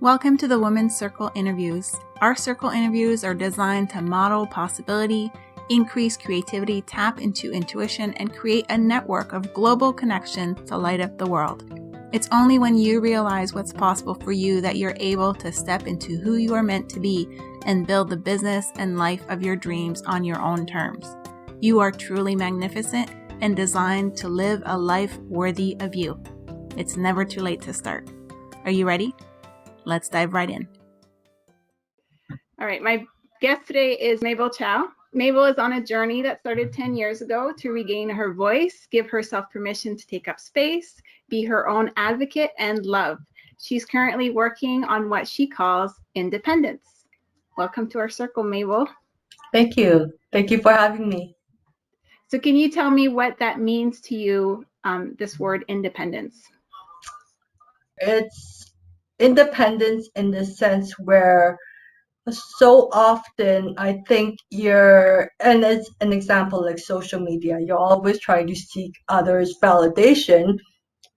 Welcome to the Women's Circle Interviews. Our circle interviews are designed to model possibility, increase creativity, tap into intuition, and create a network of global connection to light up the world. It's only when you realize what's possible for you that you're able to step into who you are meant to be and build the business and life of your dreams on your own terms. You are truly magnificent and designed to live a life worthy of you. It's never too late to start. Are you ready? Let's dive right in. All right, my guest today is Mabel Chow. Mabel is on a journey that started 10 years ago to regain her voice, give herself permission to take up space, be her own advocate, and love. She's currently working on what she calls independence. Welcome to our circle, Mabel. Thank you. Thank you for having me. So can you tell me what that means to you, this word independence? It's independence in the sense where so often I think and it's an example like social media, you're always trying to seek others' validation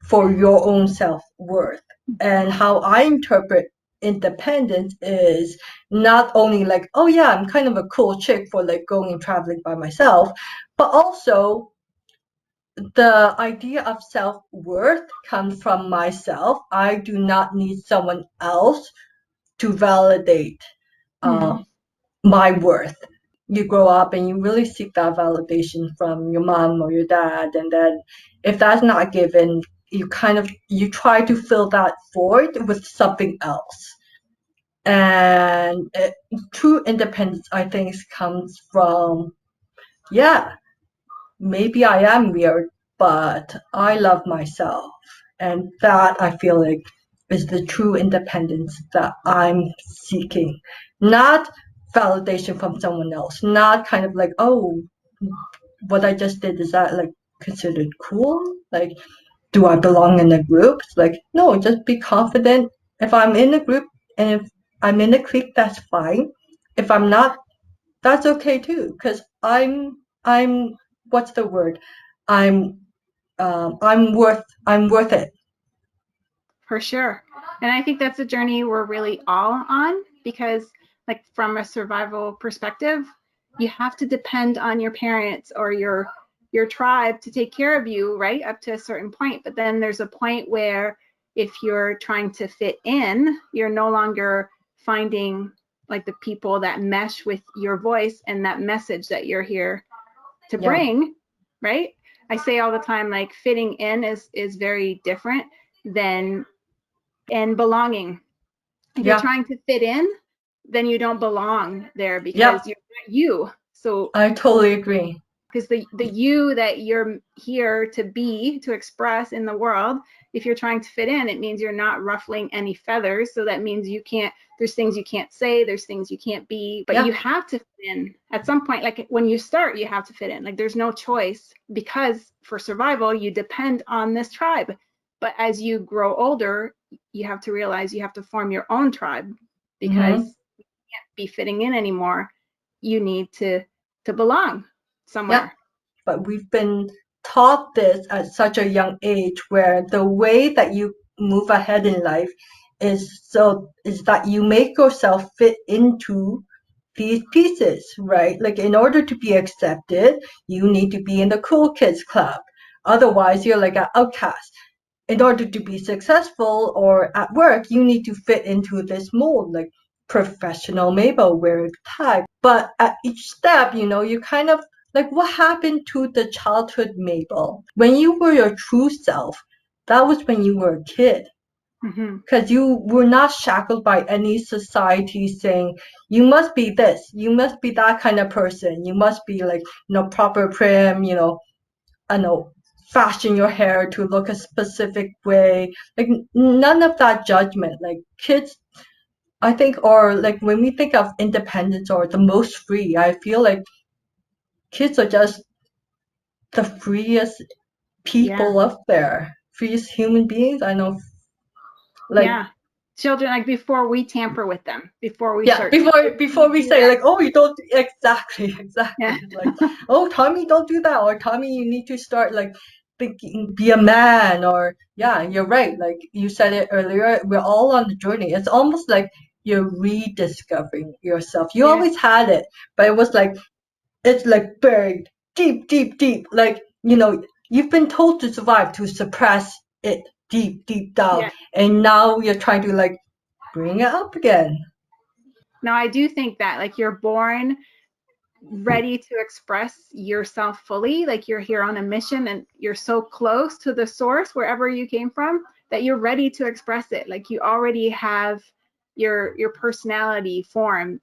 for your own self-worth. And how I interpret independence is not only like, oh yeah, I'm kind of a cool chick for like going and traveling by myself, but also the idea of self-worth comes from myself. I do not need someone else to validate my worth. You grow up and you really seek that validation from your mom or your dad, and then if that's not given, you try to fill that void with something else. And true independence, I think, comes from, maybe I am weird, but I love myself. And that I feel like is the true independence that I'm seeking. Not validation from someone else. Not kind of like, oh, what I just did, is that like considered cool? Like, do I belong in a group? It's like, no, just be confident. If I'm in a group and if I'm in a clique, that's fine. If I'm not, that's okay too. Because I'm what's the word? I'm worth it. For sure. And I think that's a journey we're really all on, because like from a survival perspective, you have to depend on your parents or your tribe to take care of you, right? Up to a certain point. But then there's a point where if you're trying to fit in, you're no longer finding like the people that mesh with your voice and that message that you're here to bring, right? I say all the time, like fitting in is very different than and belonging. If you're trying to fit in, then you don't belong there because you're not you. So I totally agree. Because the you that you're here to be, to express in the world, if you're trying to fit in, it means you're not ruffling any feathers. So that means there's things you can't say, there's things you can't be, but you have to fit in at some point. Like when you start, you have to fit in. Like there's no choice, because for survival, you depend on this tribe. But as you grow older, you have to realize you have to form your own tribe, because you can't be fitting in anymore. You need to belong somewhere. But we've been taught this at such a young age, where the way that you move ahead in life is that you make yourself fit into these pieces, right? Like in order to be accepted, you need to be in the cool kids club. Otherwise, you're like an outcast. In order to be successful or at work, you need to fit into this mold, like professional Mabel wearing tie. But at each step, you kind of like, what happened to the childhood Mabel? When you were your true self, that was when you were a kid. Because you were not shackled by any society saying, you must be this, you must be that kind of person, you must be like, proper prim, I know, fashion your hair to look a specific way. Like none of that judgment. Like kids, I think, or like when we think of independence or the most free, I feel like kids are just the freest people up there, freest human beings. I know, like children, like before we tamper with them, before we start before we say like, oh, you don't exactly like, oh, Tommy, don't do that, or Tommy, you need to start like thinking be a man, or yeah, you're right, like you said it earlier, we're all on the journey. It's almost like you're rediscovering yourself. You Yeah. always had it, but it was like it's like buried deep, deep, deep. Like, you've been told to survive, to suppress it deep, deep down. Yeah. And now you're trying to like bring it up again. Now, I do think that like you're born ready to express yourself fully, like you're here on a mission and you're so close to the source wherever you came from that you're ready to express it. Like you already have your personality formed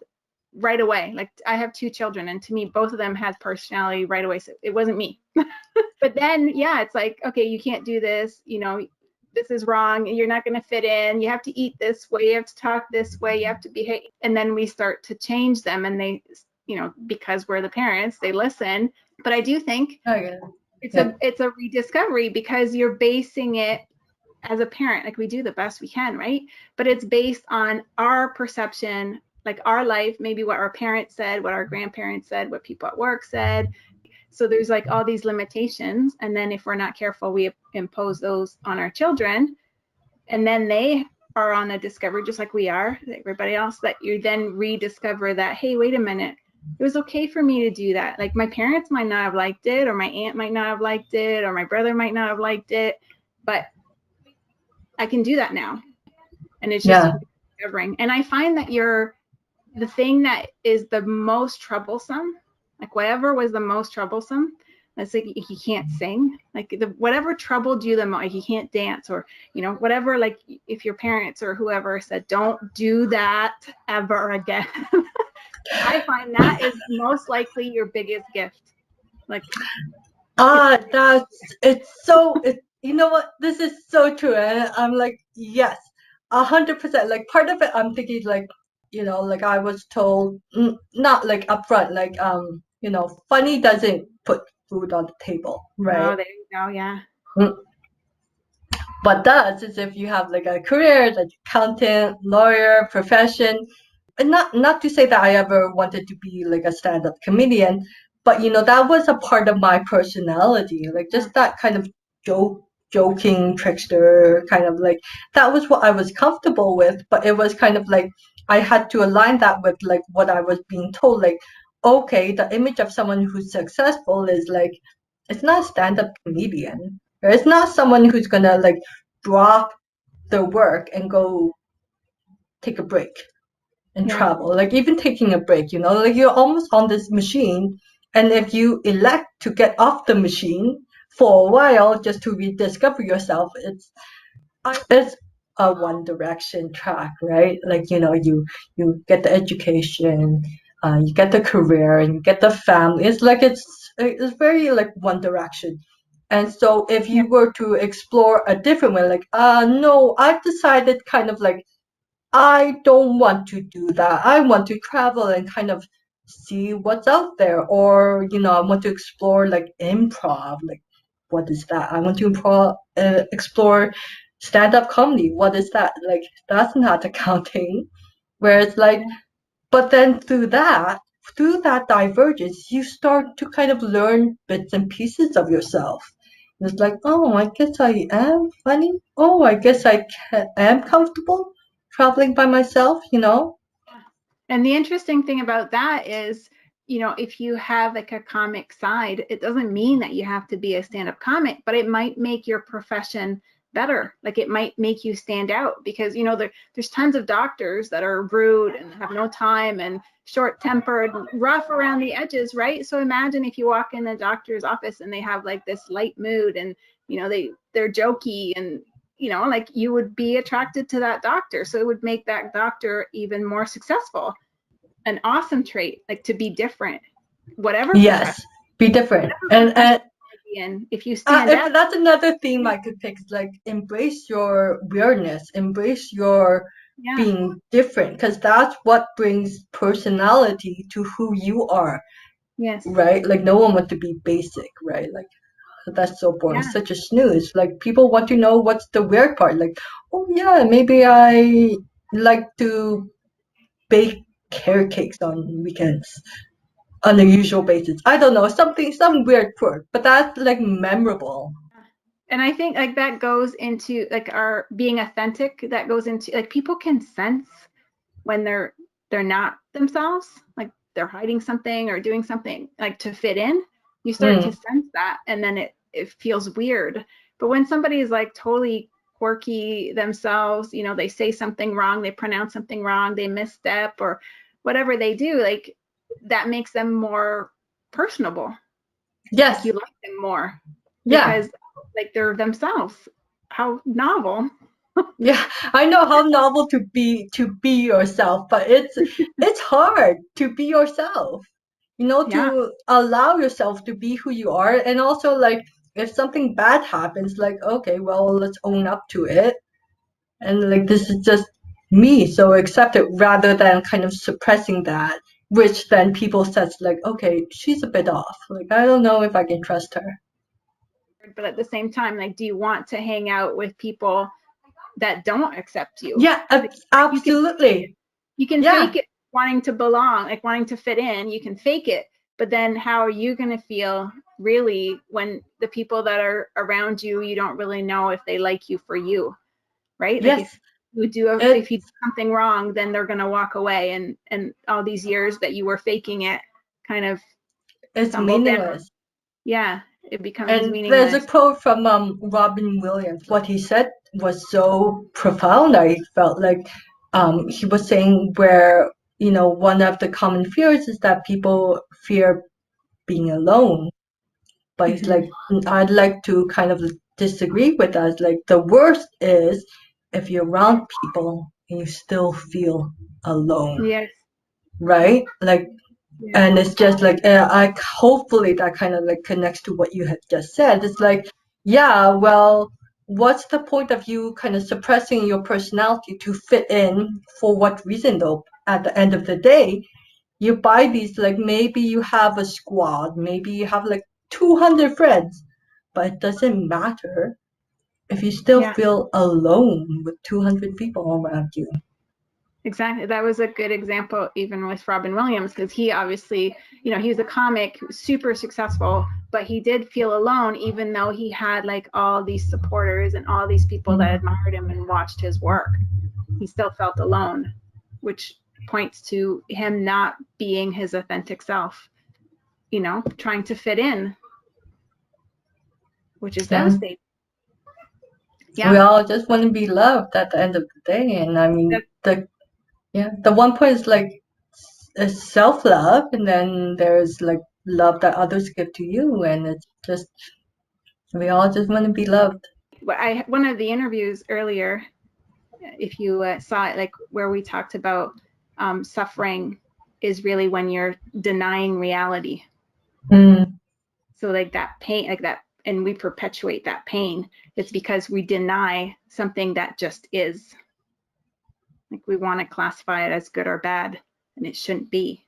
right away. Like I have 2 children, and to me both of them had personality right away, so it wasn't me. But then yeah, it's like, okay, you can't do this, this is wrong, you're not going to fit in, you have to eat this way, you have to talk this way, you have to behave. And then we start to change them, and they, because we're the parents, they listen. But I do think Okay. it's a rediscovery, because you're basing it as a parent, like we do the best we can, right? But it's based on our perception, like our life, maybe what our parents said, what our grandparents said, what people at work said. So there's like all these limitations, and then if we're not careful, we impose those on our children, and then they are on a discovery just like we are, everybody else, that you then rediscover that, hey, wait a minute, it was okay for me to do that. Like my parents might not have liked it, or my aunt might not have liked it, or my brother might not have liked it, but I can do that now. And it's just Yeah. discovering. And I find that the thing that is the most troublesome, like whatever was the most troublesome, let's say he can't sing, like whatever troubled you the most, like he can't dance, or whatever, like if your parents or whoever said don't do that ever again. I find that is most likely your biggest gift. Like You know what? This is so true. And I'm like, yes, 100%. Like part of it, I'm thinking like, like I was told, not like upfront, like, funny doesn't put food on the table, right? oh, there you go. Yeah. Mm. But does is if you have like a career, like accountant, lawyer, profession, and not to say that I ever wanted to be like a stand-up comedian, but that was a part of my personality, like just that kind of joking trickster kind of, like that was what I was comfortable with. But it was kind of like I had to align that with like what I was being told, like, okay, the image of someone who's successful is like, it's not a stand-up comedian, or it's not someone who's gonna like drop their work and go take a break and Yeah. travel. Like even taking a break, like you're almost on this machine, and if you elect to get off the machine for a while just to rediscover yourself, it's a one direction track, right? Like you get the education, you get the career, and you get the family. It's like it's very like one direction. And so if Yeah. you were to explore a different way, like no, I've decided kind of like I don't want to do that. I want to travel and kind of see what's out there. Or, I want to explore like improv. Like, what is that? I want to explore stand-up comedy. What is that? Like, that's not accounting. Where it's like, Yeah. but then through that divergence, you start to kind of learn bits and pieces of yourself. It's like, oh, I guess I am funny. Oh, I guess am comfortable traveling by myself. And the interesting thing about that is, if you have like a comic side, it doesn't mean that you have to be a stand-up comic, but it might make your profession better. Like it might make you stand out, because there's tons of doctors that are rude and have no time and short-tempered, rough around the edges, right? So imagine if you walk in the doctor's office and they have like this light mood, and they're jokey, and like you would be attracted to that doctor. So it would make that doctor even more successful. An awesome trait, like to be different, whatever profession, Yes, be different. whatever And profession you be in, if you stand out. if that's another theme I could pick, like embrace your weirdness, embrace your Yeah. being different, because that's what brings personality to who you are, Yes. right? Like no one wants to be basic, right? Like that's so boring, Yeah. such a snooze. Like people want to know what's the weird part. Like, oh yeah, maybe I like to bake carrot cakes on weekends on a usual basis. I don't know, some weird quirk, but that's like memorable. And I think like that goes into like our being authentic, that goes into like people can sense when they're not themselves, like they're hiding something or doing something like to fit in. You start to sense that, and then it feels weird. But when somebody is like totally quirky themselves, you know, they say something wrong, they pronounce something wrong, they misstep or whatever they do, like that makes them more personable. Yes. Like you like them more Yeah. because like they're themselves. How novel. Yeah, I know how novel to be yourself, but it's hard to be yourself. You know, Yeah. to allow yourself to be who you are, and also like if something bad happens, like okay, well, let's own up to it, and like this is just me, so accept it rather than kind of suppressing that, which then people says like, okay, she's a bit off. Like I don't know if I can trust her. But at the same time, like, do you want to hang out with people that don't accept you? Yeah, Like, absolutely. you can Yeah. fake it wanting to belong, like wanting to fit in, you can fake it. But then how are you going to feel really when the people that are around you, you don't really know if they like you for you, right? Like Yes. if you do something wrong, then they're going to walk away, and all these years that you were faking it kind of It's tumble down. meaningless. Yeah, it becomes And there's a meaningless. quote from Robin Williams. What he said was so profound. I felt like he was saying where, you know, one of the common fears is that people fear being alone. But he's like, I'd like to kind of disagree with that. Like, the worst is if you're around people and you still feel alone, Yes. right? Like, Yeah. and it's just like I hopefully that kind of like connects to what you had just said. It's like, yeah, well, what's the point of you kind of suppressing your personality to fit in? For what reason though? At the end of the day, you buy these, like maybe you have a squad, maybe you have like 200 friends, but it doesn't matter if you still Yeah. feel alone with 200 people around you. Exactly. That was a good example, even with Robin Williams, because he obviously, you know, he was a comic, super successful, but he did feel alone, even though he had like all these supporters and all these people that admired him and watched his work. He still felt alone, which points to him not being his authentic self, you know, trying to fit in, which is Yeah. devastating. We Yeah. all just want to be loved at the end of the day. And I mean, That, the one point is like self love, and then there's like love that others give to you, and it's just we all just want to be loved. one of the interviews earlier, if you saw it, like where we talked about suffering is really when you're denying reality. Mm. So like that pain, like that, and we perpetuate that pain. It's because we deny something that just is. Like we want to classify it as good or bad, and it shouldn't be.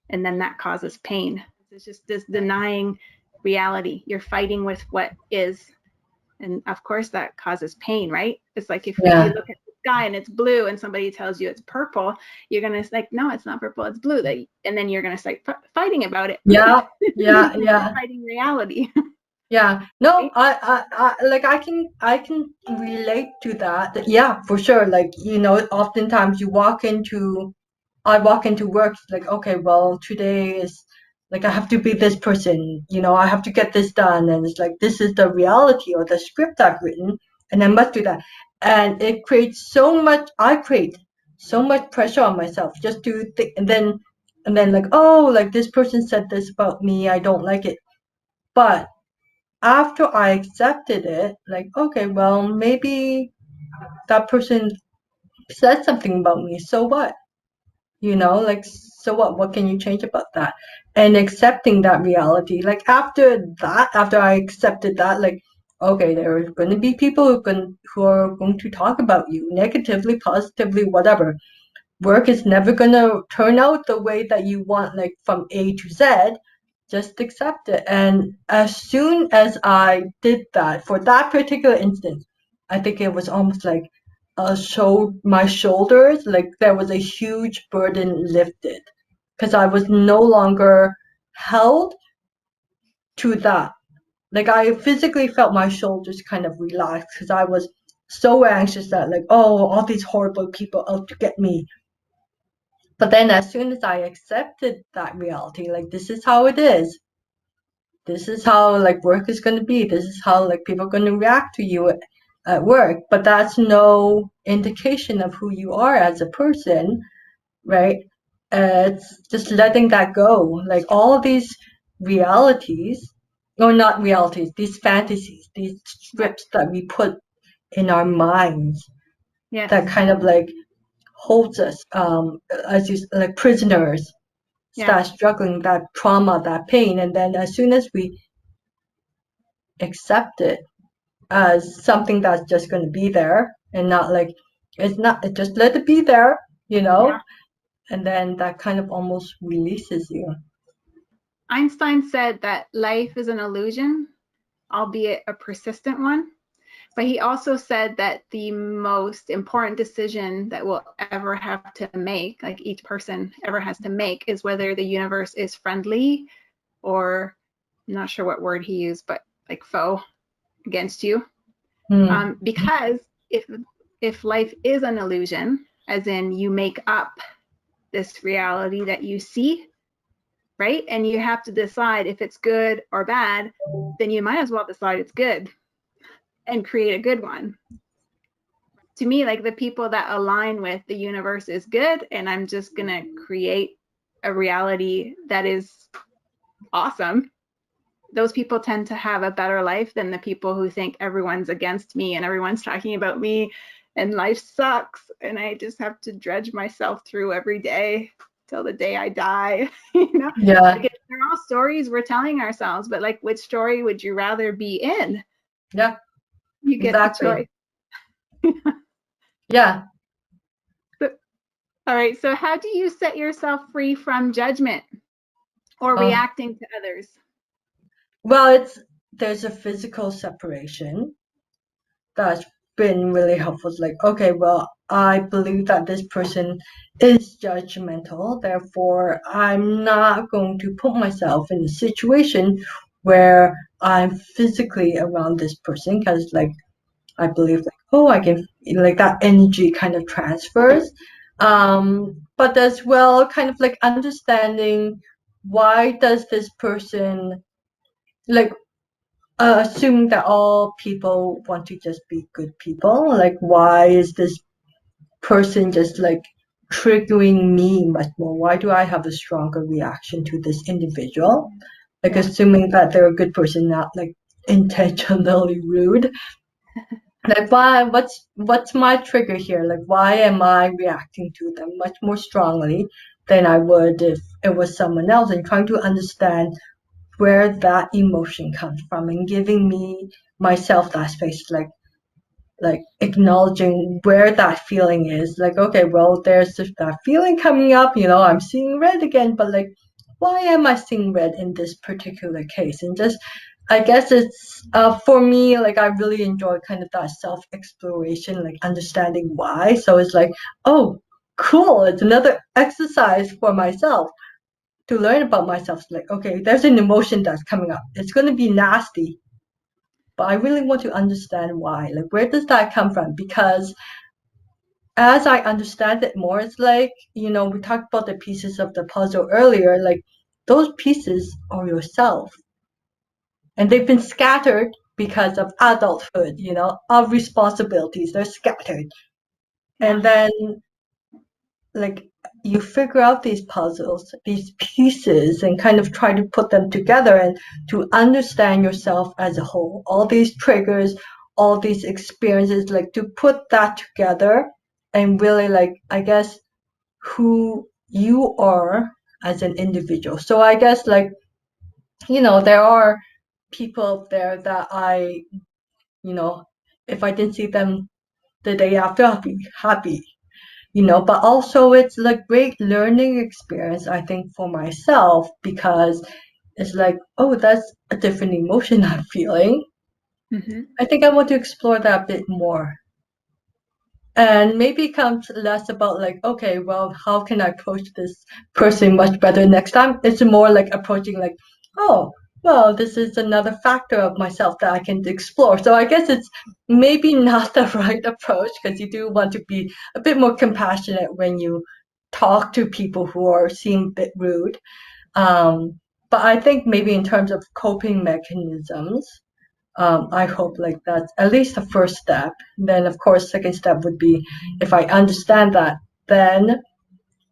And then that causes pain. It's just this denying reality. You're fighting with what is. And of course that causes pain, right? It's like if you Yeah. look at the sky and it's blue and somebody tells you it's purple, you're gonna like, no, it's not purple, it's blue. And then you're gonna start fighting about it. Yeah. Yeah. Because you're Yeah. fighting reality. Yeah. No, Right? I like I can relate to that. Yeah, for sure. Like, you know, oftentimes I walk into work like, okay, well, today is like I have to be this person, you know, I have to get this done, and it's like this is the reality or the script I've written, and I must do that, and it creates so much. I create so much pressure on myself just to think, and then like, oh, like this person said this about me, I don't like it, but after I accepted it, like, okay, well, maybe that person said something about me, so what? You know, like, so what can you change about that? And accepting that reality, like after I accepted that, like, okay, there are going to be people who are going to talk about you negatively, positively, whatever. Work is never going to turn out the way that you want, like from A to Z. Just accept it. And as soon as I did that for that particular instance, I think it was almost like my shoulders, like there was a huge burden lifted because I was no longer held to that. Like I physically felt my shoulders kind of relax because I was so anxious that like, oh, all these horrible people out to get me. But then as soon as I accepted that reality, like this is how it is. This is how like work is going to be. This is how like people are going to react to you at work. But that's no indication of who you are as a person, right? It's just letting that go. Like all these realities, or not realities, these fantasies, these Yeah. scripts that we put in our minds Yes. that kind of like holds us, as you like prisoners, Yeah. start struggling that trauma, that pain, and then as soon as we accept it as something that's just going to be there and not like it's not, just let it be there, Yeah. and then that kind of almost releases you. Einstein said that life is an illusion, albeit a persistent one. But he also said that the most important decision that we'll ever have to make, like each person ever has to make, is whether the universe is friendly or I'm not sure what word he used, but like foe against you. Because if life is an illusion, as in you make up this reality that you see, right? And you have to decide if it's good or bad, then you might as well decide it's good and create a good one. To me, like the people that align with the universe is good, and I'm just going to create a reality that is awesome. Those people tend to have a better life than the people who think everyone's against me and everyone's talking about me and life sucks and I just have to dredge myself through every day till the day I die. Yeah, Like they're all stories we're telling ourselves, but like which story would you rather be in? yeah, You get the exactly. choice. Yeah. So, all right, so how do you set yourself free from judgment or uh, reacting to others? well, there's a physical separation that's been really helpful. It's like, okay, well, I believe that this person is judgmental, therefore I'm not going to put myself in a situation where I'm physically around this person because like I believe like, oh, I can like that energy kind of transfers. But as well kind of like understanding why does this person like assuming that all people want to just be good people, like why is this person just like triggering me much more? Why do I have a stronger reaction to this individual? Like Yeah. assuming that they're a good person, not like intentionally rude. Like why? What's my trigger here? Like why am I reacting to them much more strongly than I would if it was someone else? And trying to understand where that emotion comes from and giving me myself that space, like acknowledging where that feeling is. Like okay, well, there's just that feeling coming up. I'm seeing red again, but like, why am I seeing red in this particular case? And just I guess it's for me, like I really enjoy kind of that self exploration, like understanding why. So it's like, oh, cool, it's another exercise for myself to learn about myself. It's like, okay, there's an emotion that's coming up. It's going to be nasty, but I really want to understand why. Like, where does that come from? Because as I understand it more, it's like, we talked about the pieces of the puzzle earlier. Like, those pieces are yourself. And they've been scattered because of adulthood, of responsibilities. They're scattered. Yeah. And then like you figure out these puzzles, these pieces, and kind of try to put them together and to understand yourself as a whole. All these triggers, all these experiences, like to put that together and really like, I guess, who you are as an individual. So I guess like, there are people out there that you know, if I didn't see them the day after, I'll be happy. But also it's like great learning experience, I think, for myself because it's like, oh, that's a different emotion I'm feeling. Mm-hmm. I think I want to explore that a bit more. And maybe it comes less about like, okay, well, how can I approach this person much better next time? It's more like approaching like, oh, well, this is another factor of myself that I can explore. So I guess it's maybe not the right approach, because you do want to be a bit more compassionate when you talk to people who seem a bit rude. But I think maybe in terms of coping mechanisms, I hope like that's at least the first step. Then, of course, second step would be, if I understand that, then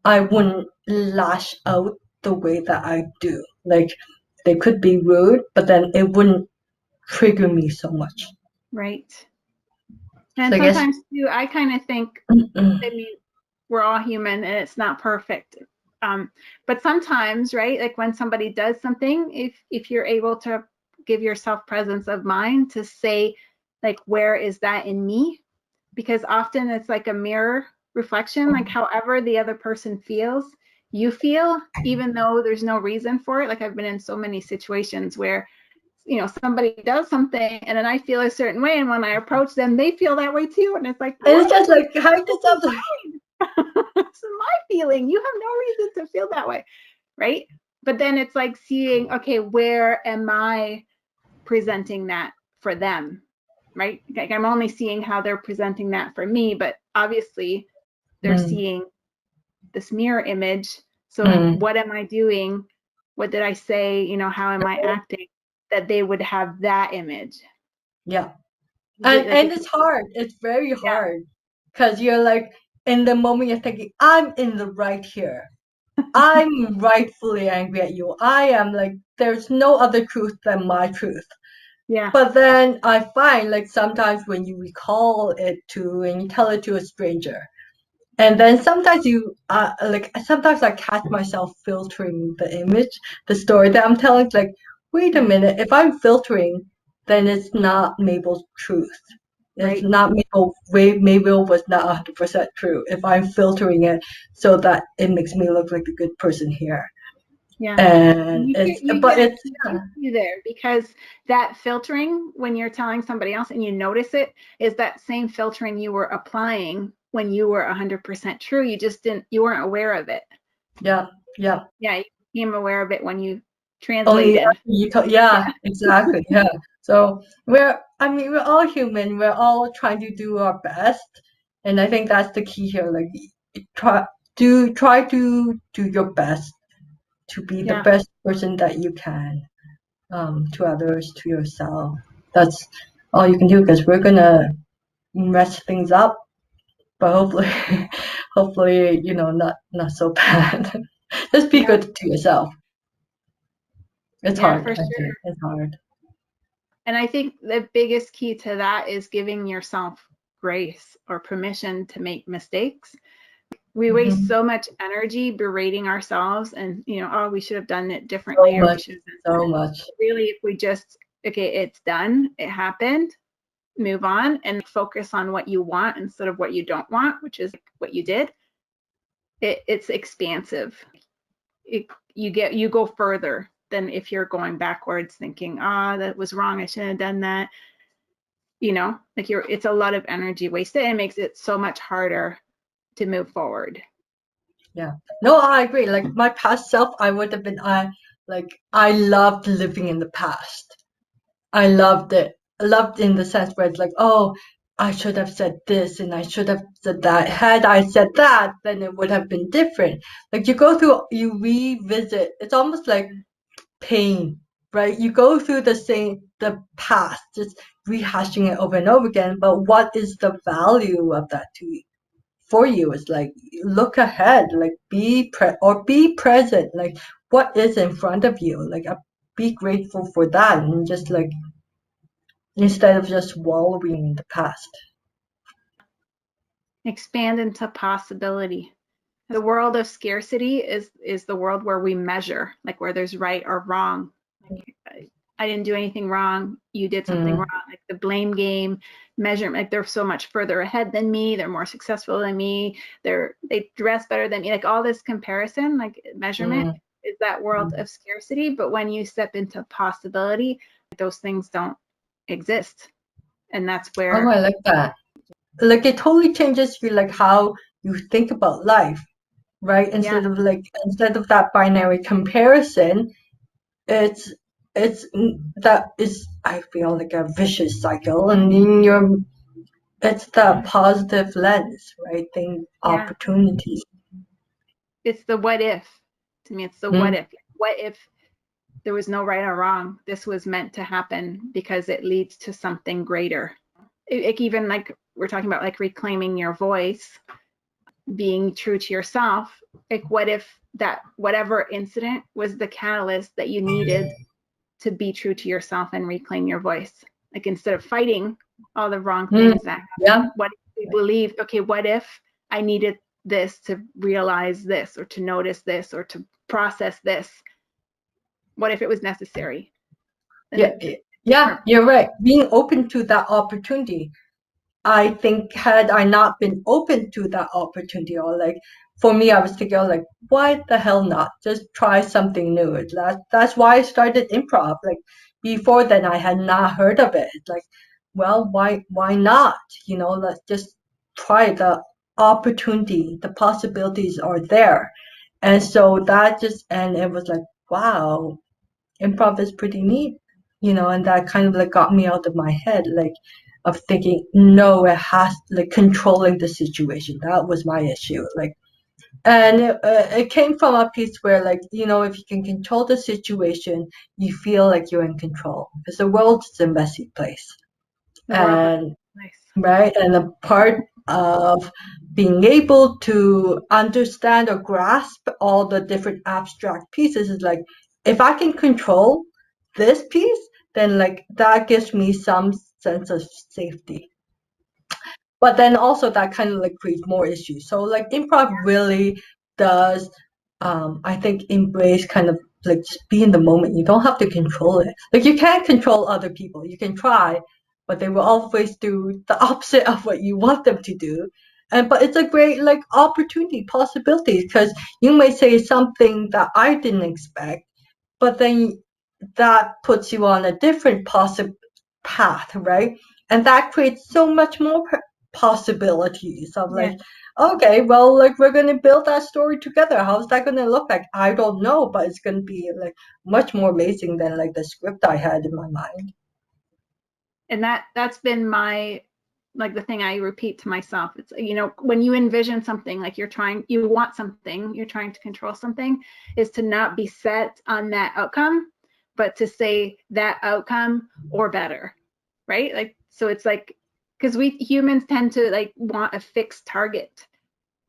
I wouldn't lash out the way that I do. Like, they could be rude, but then it wouldn't trigger me so much. Right. And So I guess, sometimes too, I kind of think, I mean, we're all human and it's not perfect. But sometimes, right, like when somebody does something, if you're able to give yourself presence of mind to say, like, where is that in me? Because often it's like a mirror reflection, like however the other person feels, you feel, even though there's no reason for it. Like I've been in so many situations where, you know, somebody does something and then I feel a certain way, and when I approach them, they feel that way too, and it's like, and it's just like, how does that like, it's my feeling, you have no reason to feel that way, right? But then it's like seeing, okay, where am I presenting that for them, right? Like I'm only seeing how they're presenting that for me, but obviously they're seeing this mirror image. So like, what am I doing? What did I say? You know, how am I acting that they would have that image? yeah. Like And it's hard. It's very yeah, hard, because you're like, in the moment you're thinking, I'm in the right here. I'm rightfully angry at you. I am like, there's no other truth than my truth. yeah, But then I find, like, sometimes when you recall it to and you tell it to a stranger, and then sometimes sometimes I catch myself filtering the image, the story that I'm telling. Like, wait a minute, if I'm filtering, then it's not Mabel's truth. It's right, not Mabel was not 100% true. If I'm filtering it so that it makes me look like a good person here. yeah. And You but get it's, an yeah, issue there, because that filtering, when you're telling somebody else and you notice it, is that same filtering you were applying when you were 100% true. You just didn't, you weren't aware of it. yeah, yeah. Yeah, you became aware of it when you Only translated. yeah, Yeah, exactly, yeah. So we're all human. We're all trying to do our best, and I think that's the key here. Like, try to do your best to be the yeah, best person that you can, to others, to yourself. That's all you can do, because we're gonna mess things up, but hopefully, hopefully, not so bad. Just be yeah, good to yourself. It's yeah, hard, for I sure. think. It's hard. And I think the biggest key to that is giving yourself grace or permission to make mistakes. We waste Mhm. so much energy berating ourselves and, you know, oh, we should have done it So differently, or we much, should have done so that. much. Really, if we just, okay, it's done, it happened, move on and focus on what you want instead of what you don't want, which is what you did, it's expansive. You go further than if you're going backwards thinking, ah, that was wrong, I shouldn't have done that. You know, like it's a lot of energy wasted, and it makes it so much harder to move forward. Yeah. No, I agree. Like, my past self, I would have been, I loved living in the past. I loved it. I loved in the sense where it's like, oh, I should have said this and I should have said that. Had I said that, then it would have been different. Like, you revisit. It's almost like pain, right? You go through the past, just rehashing it over and over again. But what is the value of that to you? For you? It's like, look ahead, like, be present, like, what is in front of you, like, be grateful for that, and just like, instead of just wallowing in the past. Expand into possibility. The world of scarcity is the world where we measure, like where there's right or wrong. Like, I didn't do anything wrong, you did something Mm, wrong. Like the blame game, measurement, like they're so much further ahead than me, they're more successful than me, they dress better than me, like all this comparison, like measurement mm, is that world mm. of scarcity. But when you step into possibility, those things don't exist. And that's Oh, where, I like that. Like, it totally changes you, like, how you think about life, right? yeah, Instead of that binary comparison, it's that is, I feel like a vicious cycle, and then it's the positive lens, right? Thing, Yeah. opportunities. It's the what if. To me, it's the what Mm, if. What if there was no right or wrong? This was meant to happen because it leads to something greater. Even like we're talking about, like reclaiming your voice, being true to yourself. Like, what if that whatever incident was the catalyst that you needed to be true to yourself and reclaim your voice? Like, instead of fighting all the wrong mm, things that yeah, happen, what if we believed, okay, what if I needed this to realize this, or to notice this, or to process this? What if it was necessary? Then yeah, it's yeah. different. You're right. Being open to that opportunity. I think had I not been open to that opportunity, or like for me, I was thinking, oh, like, why the hell not? Just try something new. That's why I started improv. Like before then, I had not heard of it. It's like, well, why not? Let's just try. The opportunity, the possibilities are there, and so and it was like, wow, improv is pretty neat, and that kind of like got me out of my head, like of thinking, no, it has like controlling the situation. That was my issue, like, and it came from a piece where, like, if you can control the situation, you feel like you're in control because the world is a messy place. The world is And nice. right, and a part of being able to understand or grasp all the different abstract pieces is like, if I can control this piece, then like that gives me some sense of safety. But then also that kind of like creates more issues. So like improv really does, I think, embrace kind of like just be in the moment. You don't have to control it. Like you can't control other people. You can try, but they will always do the opposite of what you want them to do. And but it's a great like opportunity, possibilities, because you may say something that I didn't expect, but then that puts you on a different possible path, right? And that creates so much more possibilities of Yeah. like, okay, well, like we're gonna build that story together. How's that gonna look like? I don't know, but it's gonna be like much more amazing than like the script I had in my mind. And that's been my, like, the thing I repeat to myself. It's, when you envision something, like you want something, you're trying to control something, is to not be set on that outcome, but to say that outcome or better, right? Like, so it's like, because we humans tend to like want a fixed target.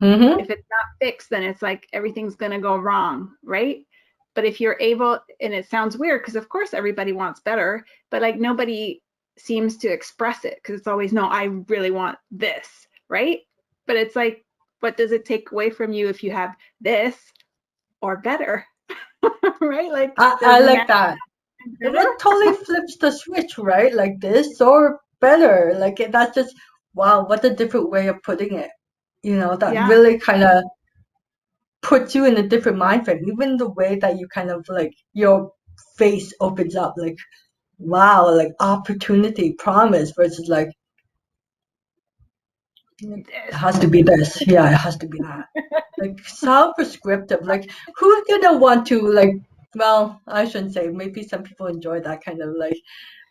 Mm-hmm. If it's not fixed, then it's like everything's going to go wrong, right? But if you're able, and it sounds weird because of course everybody wants better, but like nobody seems to express it because it's always, no, I really want this, right? But it's like, what does it take away from you if you have this or better? Right? Like, I does like now that. better? It totally flips the switch, right? Like this or better. Like that's just, wow, what a different way of putting it. That Yeah. really kind of puts you in a different mind frame. Even the way that you kind of like your face opens up, like, wow, like opportunity, promise versus like it This. has to be this. Yeah, it has to be that. Like sound prescriptive. Like who's gonna want to like, well, I shouldn't say, maybe some people enjoy that kind of like,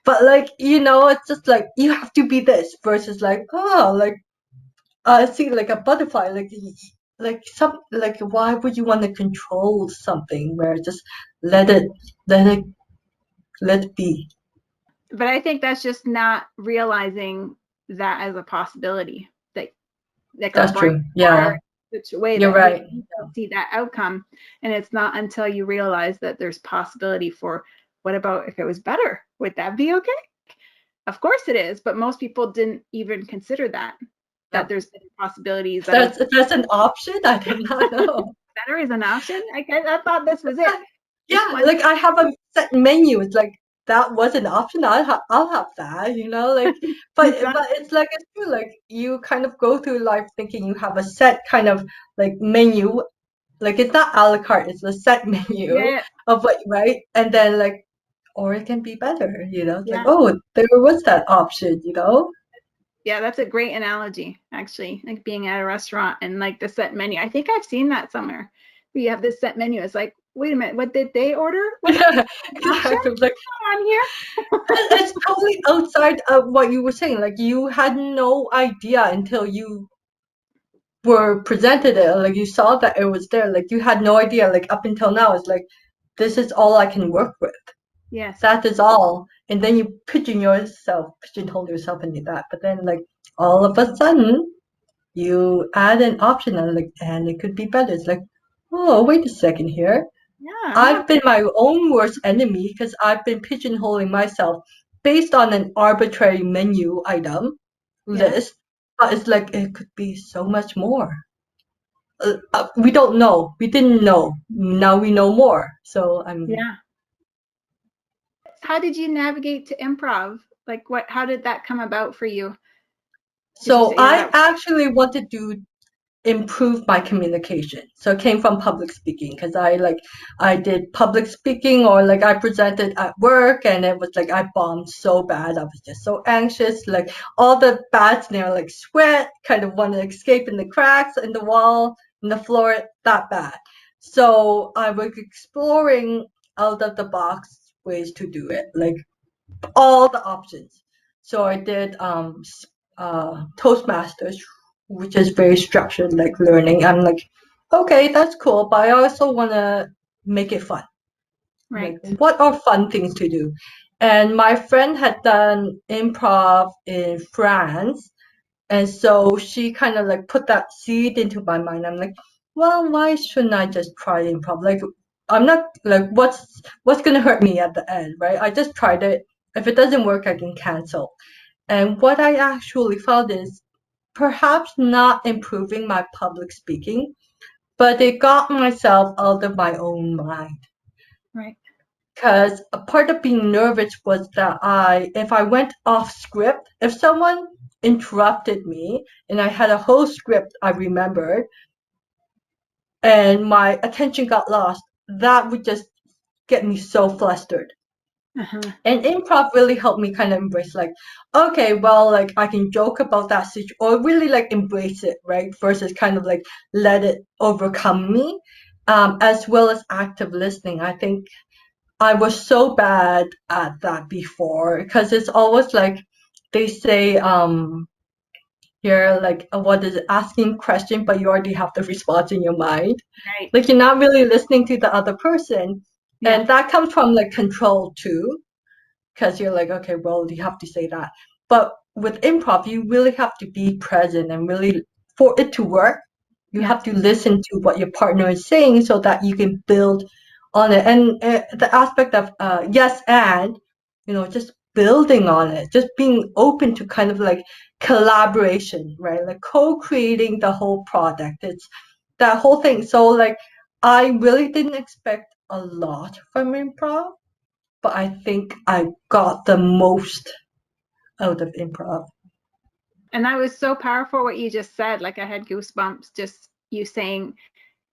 but like, it's just like you have to be this versus like, oh, like see like a butterfly, like some like why would you want to control something where just let it let it let it be. But I think that's just not realizing that as a possibility. That, like, our That's brain true. wired Yeah, such a way you're that we right. don't see that outcome. And it's not until you realize that there's possibility for, what about if it was better? Would that be okay? Of course it is, but most people didn't even consider that Yep. there's possibilities that That's an option. I did not know. better is an option. I thought this was it. This Yeah, one. like I have a set menu. It's like that was an option. I'll have that, like, but it's like it's true. Like you kind of go through life thinking you have a set kind of like menu. Like it's not a la carte. It's a set menu Yeah, of what, right? And then like, or it can be better. It's like, yeah. oh, there was that option. Yeah, that's a great analogy, actually. Like being at a restaurant and like the set menu. I think I've seen that somewhere. Where you have this set menu. It's like, wait a minute, what did they order? What's Yeah, action exactly. Like on here? it's totally outside of what you were saying. Like you had no idea until you were presented it. Like you saw that it was there. Like you had no idea. Like up until now, it's like this is all I can work with. Yes. That is all. And then you pigeonhole yourself into that. But then like all of a sudden you add an option and it could be better. It's like, oh, wait a second here. Yeah. I've been my own worst enemy because I've been pigeonholing myself based on an arbitrary menu item Yeah. list. But it's like it could be so much more. We don't know. We didn't know. Now we know more. So Yeah. How did you navigate to improv? Like how did that come about for you? Did you so say I that? actually wanted to improve my communication. So it came from public speaking because I did public speaking or like I presented at work and it was like I bombed so bad. I was just so anxious, like all the bad scenario, like sweat, kind of want to escape in the cracks in the wall, in the floor, that bad. So I was exploring out of the box ways to do it, like all the options. So I did Toastmasters, which is very structured, like learning. I'm like, okay, that's cool, but I also want to make it fun. Like, Right. what are fun things to do? And my friend had done improv in France, and so she kind of like put that seed into my mind. I'm like, well, why shouldn't I just try improv? Like, I'm not like, what's gonna hurt me at the end, right? I just tried it. If it doesn't work, I can cancel. And what I actually found is perhaps not improving my public speaking, but it got myself out of my own mind. Right. Because a part of being nervous was that if I went off script, if someone interrupted me and I had a whole script I remembered and my attention got lost, that would just get me so flustered. Uh-huh. And improv really helped me kind of embrace like, okay, well, like I can joke about that situation or really like embrace it, right? Versus kind of like let it overcome me, as well as active listening. I think I was so bad at that before because it's always like they say you're like what is it, asking question but you already have the response in your mind. Right. Like you're not really listening to the other person. Yeah. And that comes from like control too, because you're like, okay, well, you have to say that. But with improv, you really have to be present and really, for it to work, you Yeah. have to listen to what your partner is saying so that you can build on it. And the aspect of yes and, just building on it, just being open to kind of like collaboration, right? Like co-creating the whole product. It's that whole thing. So like, I really didn't expect a lot from improv, but I think I got the most out of improv. And that was so powerful what you just said. Like I had goosebumps just you saying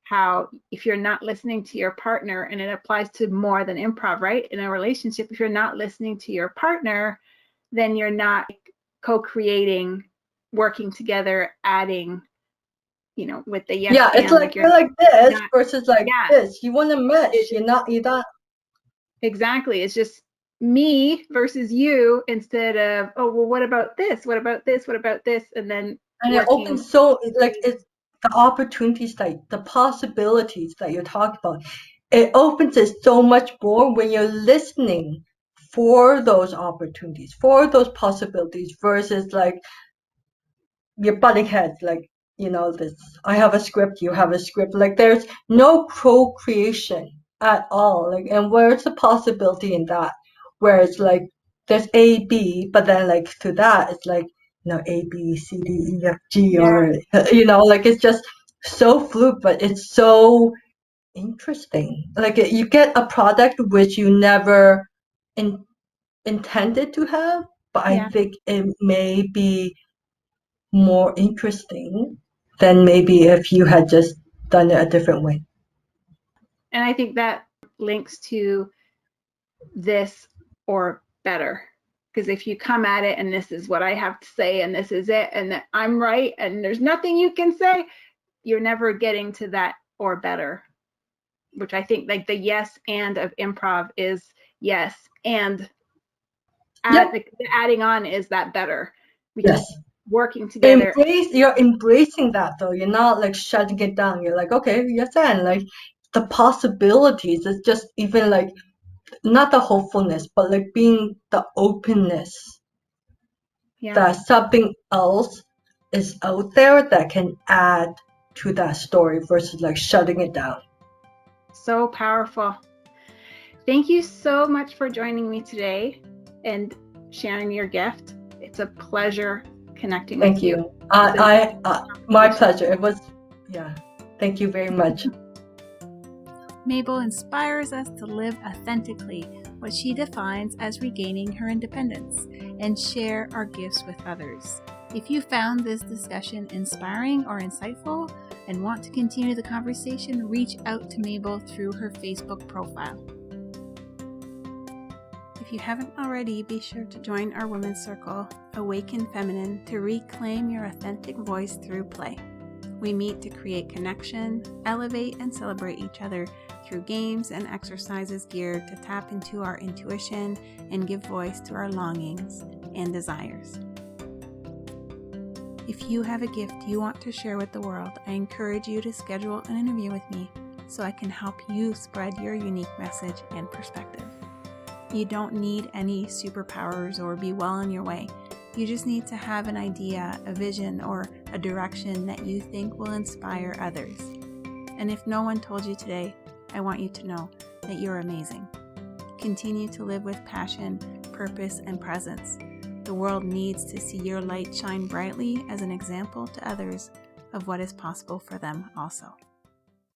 how if you're not listening to your partner, and it applies to more than improv, right? In a relationship, if you're not listening to your partner, then you're not co-creating, working together, adding, with the yes Yeah, it's and like like you're you're like this not, versus like yeah, this. You want to mesh. it's You're just not. You're not. exactly. It's just me versus you instead of, oh, well, what about this? What about this? What about this? And then And it working. opens so like it's the opportunities, like the possibilities that you're talking about. It opens it so much more when you're listening for those opportunities, for those possibilities, versus like you're butting heads. Like this. I have a script. You have a script. Like there's no co-creation at all. Like, and where's the possibility in that? Where it's like there's A, B, but then like to that it's like A, B, C, D, E, F, G, Yeah, or like it's just so fluke, but it's so interesting. Like you get a product which you never in, intended to have, but I yeah. think it may be more interesting than maybe if you had just done it a different way. And I think that links to this or better. Because if you come at it and this is what I have to say and this is it and that I'm right and there's nothing you can say, you're never getting to that or better. which I think like the yes and of improv is yes and adding on is that better. Yes. Working together. You're embracing that though. You're not like shutting it down. You're like, okay, yes, and like the possibilities. It's just even like not the hopefulness, but like being the openness that something else is out there that can add to that story versus like shutting it down. So powerful. Thank you so much for joining me today and sharing your gift. It's a pleasure connecting with you. My pleasure. It was, yeah. Thank you very much. Mabel inspires us to live authentically, what she defines as regaining her independence, and share our gifts with others. If you found this discussion inspiring or insightful and want to continue the conversation, reach out to Mabel through her Facebook profile. If you haven't already, be sure to join our women's circle, Awakken Feminine, to reclaim your authentic voice through play. We meet to create connection, elevate, and celebrate each other through games and exercises geared to tap into our intuition and give voice to our longings and desires. If you have a gift you want to share with the world, I encourage you to schedule an interview with me so I can help you spread your unique message and perspective. You don't need any superpowers or be well on your way. You just need to have an idea, a vision, or a direction that you think will inspire others. And if no one told you today, I want you to know that you're amazing. Continue to live with passion, purpose, and presence. The world needs to see your light shine brightly as an example to others of what is possible for them also.